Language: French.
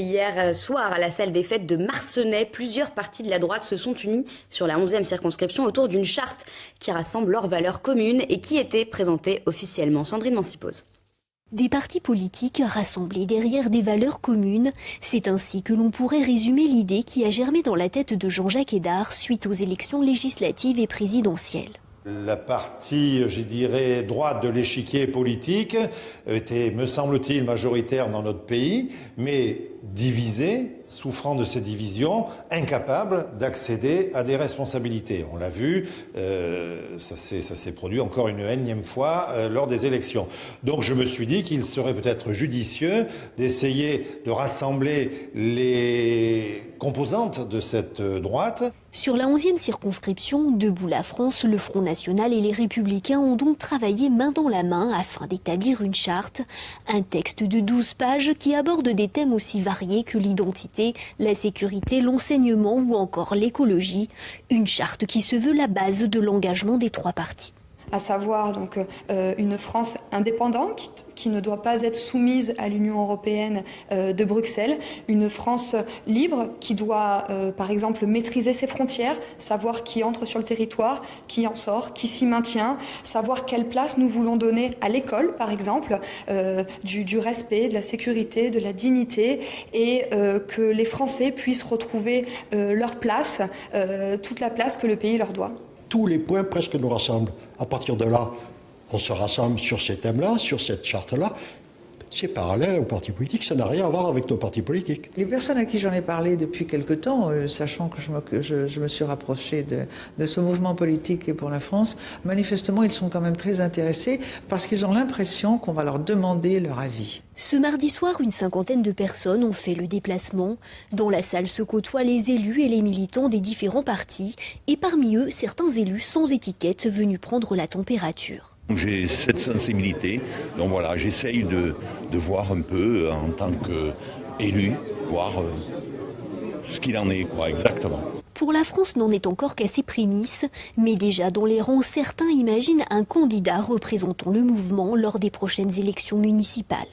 Hier soir, à la salle des fêtes de Marcenais, plusieurs partis de la droite se sont unis sur la 11e circonscription autour d'une charte qui rassemble leurs valeurs communes et qui était présentée officiellement. Sandrine Mancipose. Des partis politiques rassemblés derrière des valeurs communes, c'est ainsi que l'on pourrait résumer l'idée qui a germé dans la tête de Jean-Jacques Hédard suite aux élections législatives et présidentielles. La partie, je dirais, droite de l'échiquier politique était, me semble-t-il, majoritaire dans notre pays, mais divisée, souffrant de ces divisions, incapable d'accéder à des responsabilités. On l'a vu, ça s'est produit encore une énième fois lors des élections. Donc je me suis dit qu'il serait peut-être judicieux d'essayer de rassembler les composantes de cette droite. Sur la 11e circonscription, Debout la France, le Front National et les Républicains ont donc travaillé main dans la main afin d'établir une charte, un texte de 12 pages qui aborde des thèmes aussi variés que l'identité, la sécurité, l'enseignement ou encore l'écologie. Une charte qui se veut la base de l'engagement des trois partis. À savoir donc une France indépendante qui ne doit pas être soumise à l'Union européenne de Bruxelles, une France libre qui doit par exemple maîtriser ses frontières, savoir qui entre sur le territoire, qui en sort, qui s'y maintient, savoir quelle place nous voulons donner à l'école par exemple, du respect, de la sécurité, de la dignité et que les Français puissent retrouver leur place, toute la place que le pays leur doit. Tous les points presque nous rassemblent. À partir de là, on se rassemble sur ces thèmes-là, sur cette charte-là. C'est parallèle aux partis politiques, ça n'a rien à voir avec nos partis politiques. Les personnes à qui j'en ai parlé depuis quelque temps, sachant que je me suis rapproché de ce mouvement politique et pour la France, manifestement ils sont quand même très intéressés parce qu'ils ont l'impression qu'on va leur demander leur avis. Ce mardi soir, une cinquantaine de personnes ont fait le déplacement. Dans la salle se côtoient les élus et les militants des différents partis et parmi eux, certains élus sans étiquette venus prendre la température. J'ai cette sensibilité, donc voilà, j'essaye de voir un peu en tant qu'élu, voir ce qu'il en est, quoi, exactement. Pour la France n'en est encore qu'à ses prémices, mais déjà dans les rangs, certains imaginent un candidat représentant le mouvement lors des prochaines élections municipales.